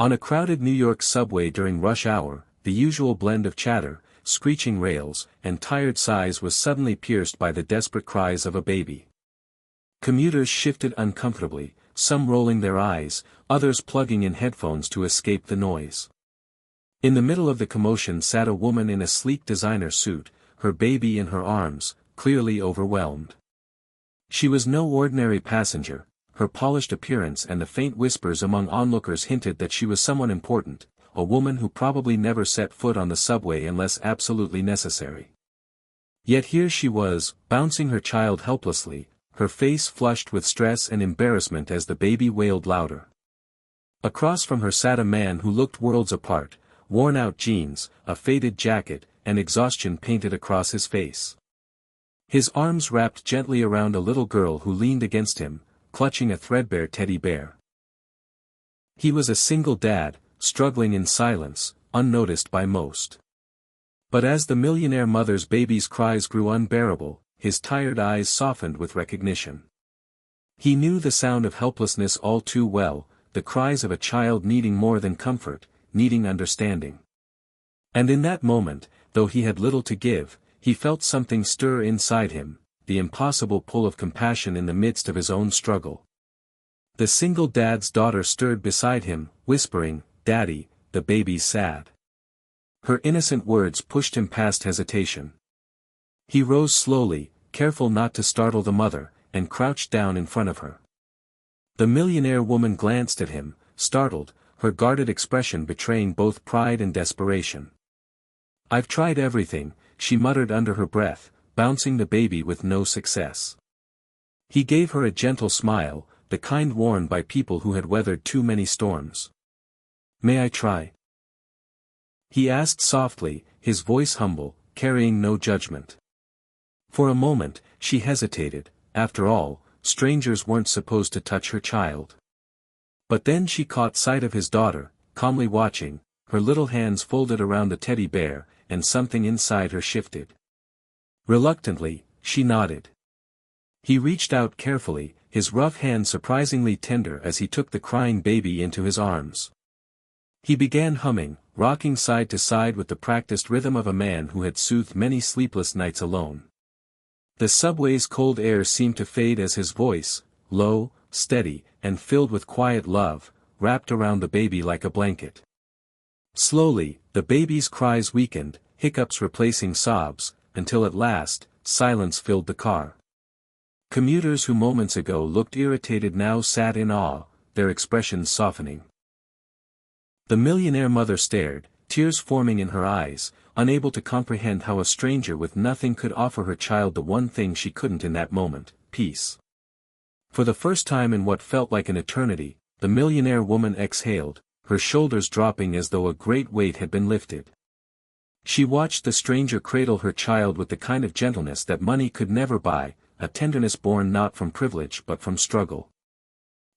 On a crowded New York subway during rush hour, the usual blend of chatter, screeching rails, and tired sighs was suddenly pierced by the desperate cries of a baby. Commuters shifted uncomfortably, some rolling their eyes, others plugging in headphones to escape the noise. In the middle of the commotion sat a woman in a sleek designer suit, her baby in her arms, clearly overwhelmed. She was no ordinary passenger. Her polished appearance and the faint whispers among onlookers hinted that she was someone important, a woman who probably never set foot on the subway unless absolutely necessary. Yet here she was, bouncing her child helplessly, her face flushed with stress and embarrassment as the baby wailed louder. Across from her sat a man who looked worlds apart, worn-out jeans, a faded jacket, and exhaustion painted across his face. His arms wrapped gently around a little girl who leaned against him, clutching a threadbare teddy bear. He was a single dad, struggling in silence, unnoticed by most. But as the millionaire mother's baby's cries grew unbearable, his tired eyes softened with recognition. He knew the sound of helplessness all too well, the cries of a child needing more than comfort, needing understanding. And in that moment, though he had little to give, he felt something stir inside him, the impossible pull of compassion in the midst of his own struggle. The single dad's daughter stirred beside him, whispering, "Daddy, the baby's sad." Her innocent words pushed him past hesitation. He rose slowly, careful not to startle the mother, and crouched down in front of her. The millionaire woman glanced at him, startled, her guarded expression betraying both pride and desperation. "I've tried everything," she muttered under her breath, bouncing the baby with no success. He gave her a gentle smile, the kind worn by people who had weathered too many storms. "May I try?" he asked softly, his voice humble, carrying no judgment. For a moment, she hesitated. After all, strangers weren't supposed to touch her child. But then she caught sight of his daughter, calmly watching, her little hands folded around the teddy bear, and something inside her shifted. Reluctantly, she nodded. He reached out carefully, his rough hand surprisingly tender as he took the crying baby into his arms. He began humming, rocking side to side with the practiced rhythm of a man who had soothed many sleepless nights alone. The subway's cold air seemed to fade as his voice, low, steady, and filled with quiet love, wrapped around the baby like a blanket. Slowly, the baby's cries weakened, hiccups replacing sobs, until at last, silence filled the car. Commuters who moments ago looked irritated now sat in awe, their expressions softening. The millionaire mother stared, tears forming in her eyes, unable to comprehend how a stranger with nothing could offer her child the one thing she couldn't in that moment, peace. For the first time in what felt like an eternity, the millionaire woman exhaled, her shoulders dropping as though a great weight had been lifted. She watched the stranger cradle her child with the kind of gentleness that money could never buy, a tenderness born not from privilege but from struggle.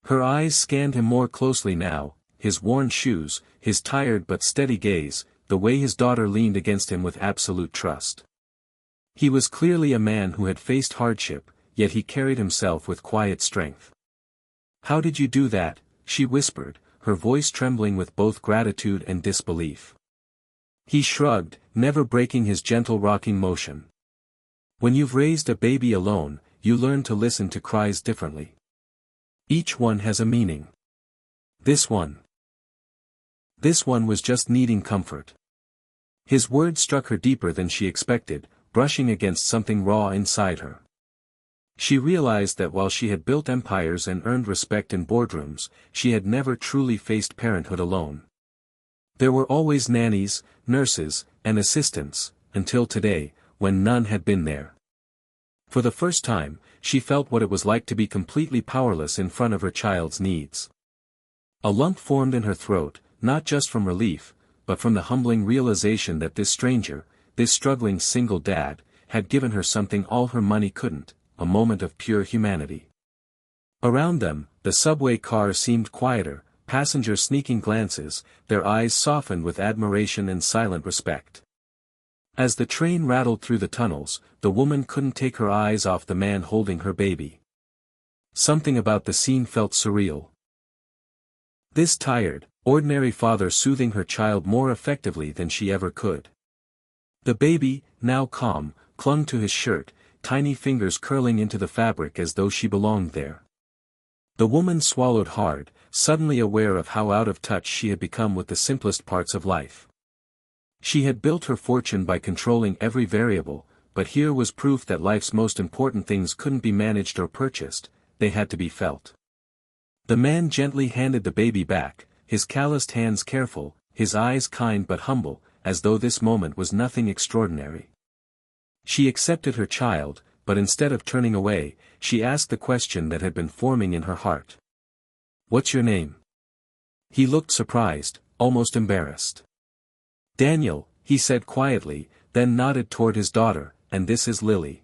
Her eyes scanned him more closely now, his worn shoes, his tired but steady gaze, the way his daughter leaned against him with absolute trust. He was clearly a man who had faced hardship, yet he carried himself with quiet strength. "How did you do that?" she whispered, her voice trembling with both gratitude and disbelief. He shrugged, never breaking his gentle rocking motion. "When you've raised a baby alone, you learn to listen to cries differently. Each one has a meaning. This one was just needing comfort." His words struck her deeper than she expected, brushing against something raw inside her. She realized that while she had built empires and earned respect in boardrooms, she had never truly faced parenthood alone. There were always nannies, nurses, and assistants, until today, when none had been there. For the first time, she felt what it was like to be completely powerless in front of her child's needs. A lump formed in her throat, not just from relief, but from the humbling realization that this stranger, this struggling single dad, had given her something all her money couldn't, a moment of pure humanity. Around them, the subway car seemed quieter, passengers sneaking glances, their eyes softened with admiration and silent respect. As the train rattled through the tunnels, the woman couldn't take her eyes off the man holding her baby. Something about the scene felt surreal. This tired, Ordinary father soothing her child more effectively than she ever could. The baby, now calm, clung to his shirt, tiny fingers curling into the fabric as though she belonged there. The woman swallowed hard, suddenly aware of how out of touch she had become with the simplest parts of life. She had built her fortune by controlling every variable, but here was proof that life's most important things couldn't be managed or purchased, they had to be felt. The man gently handed the baby back, his calloused hands careful, his eyes kind but humble, as though this moment was nothing extraordinary. She accepted her child, but instead of turning away, she asked the question that had been forming in her heart. "What's your name?" He looked surprised, almost embarrassed. "Daniel," he said quietly, then nodded toward his daughter, "and this is Lily."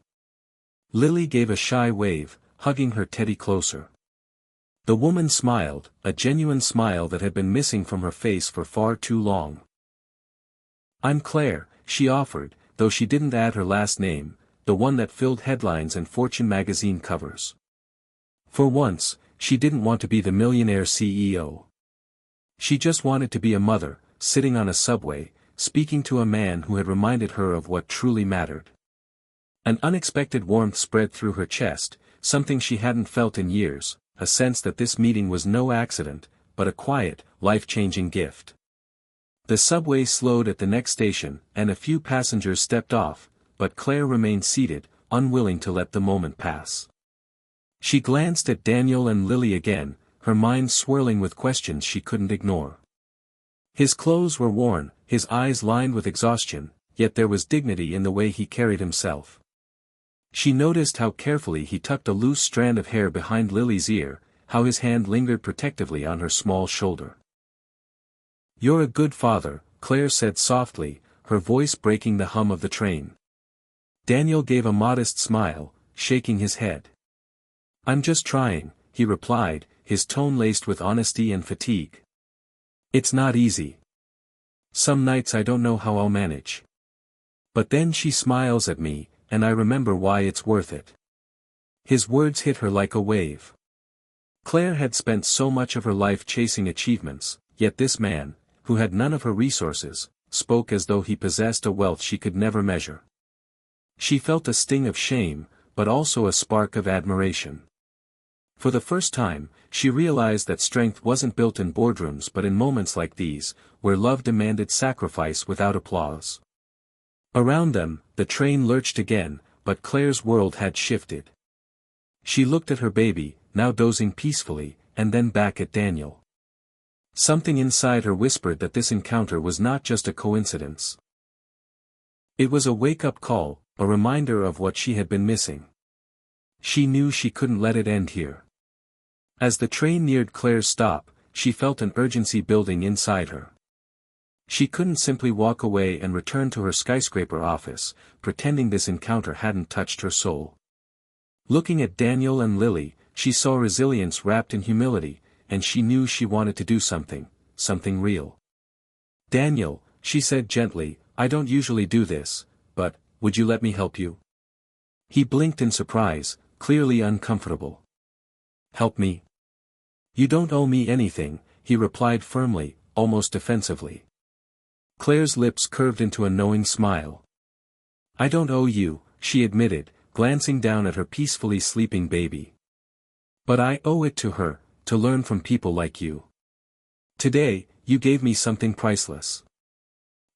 Lily gave a shy wave, hugging her teddy closer. The woman smiled, a genuine smile that had been missing from her face for far too long. "I'm Claire," she offered, though she didn't add her last name, the one that filled headlines and Fortune magazine covers. For once, she didn't want to be the millionaire CEO. She just wanted to be a mother, sitting on a subway, speaking to a man who had reminded her of what truly mattered. An unexpected warmth spread through her chest, something she hadn't felt in years, a sense that this meeting was no accident, but a quiet, life-changing gift. The subway slowed at the next station, and a few passengers stepped off, but Claire remained seated, unwilling to let the moment pass. She glanced at Daniel and Lily again, her mind swirling with questions she couldn't ignore. His clothes were worn, his eyes lined with exhaustion, yet there was dignity in the way he carried himself. She noticed how carefully he tucked a loose strand of hair behind Lily's ear, how his hand lingered protectively on her small shoulder. "You're a good father," Claire said softly, her voice breaking the hum of the train. Daniel gave a modest smile, shaking his head. "I'm just trying," he replied, his tone laced with honesty and fatigue. "It's not easy. Some nights I don't know how I'll manage. But then she smiles at me, and I remember why it's worth it." His words hit her like a wave. Claire had spent so much of her life chasing achievements, yet this man, who had none of her resources, spoke as though he possessed a wealth she could never measure. She felt a sting of shame, but also a spark of admiration. For the first time, she realized that strength wasn't built in boardrooms but in moments like these, where love demanded sacrifice without applause. Around them, the train lurched again, but Claire's world had shifted. She looked at her baby, now dozing peacefully, and then back at Daniel. Something inside her whispered that this encounter was not just a coincidence. It was a wake-up call, a reminder of what she had been missing. She knew she couldn't let it end here. As the train neared Claire's stop, she felt an urgency building inside her. She couldn't simply walk away and return to her skyscraper office, pretending this encounter hadn't touched her soul. Looking at Daniel and Lily, she saw resilience wrapped in humility, and she knew she wanted to do something real. "Daniel," she said gently, "I don't usually do this, but, would you let me help you?" He blinked in surprise, clearly uncomfortable. "Help me? You don't owe me anything," he replied firmly, almost defensively. Claire's lips curved into a knowing smile. "I don't owe you," she admitted, glancing down at her peacefully sleeping baby. "But I owe it to her, to learn from people like you. Today, you gave me something priceless."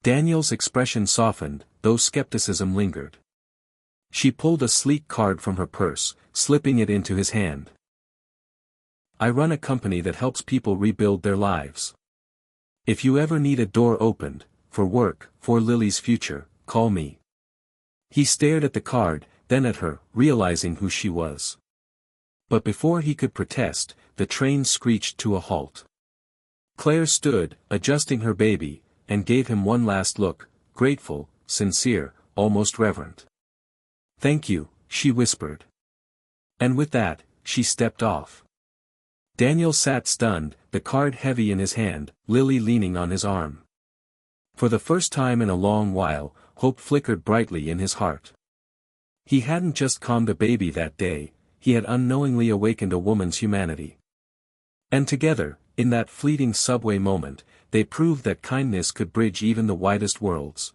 Daniel's expression softened, though skepticism lingered. She pulled a sleek card from her purse, slipping it into his hand. "I run a company that helps people rebuild their lives. If you ever need a door opened, for work, for Lily's future, call me." He stared at the card, then at her, realizing who she was. But before he could protest, the train screeched to a halt. Claire stood, adjusting her baby, and gave him one last look, grateful, sincere, almost reverent. "Thank you," she whispered. And with that, she stepped off. Daniel sat stunned, the card heavy in his hand, Lily leaning on his arm. For the first time in a long while, hope flickered brightly in his heart. He hadn't just calmed a baby that day, he had unknowingly awakened a woman's humanity. And together, In that fleeting subway moment, they proved that kindness could bridge even the widest worlds.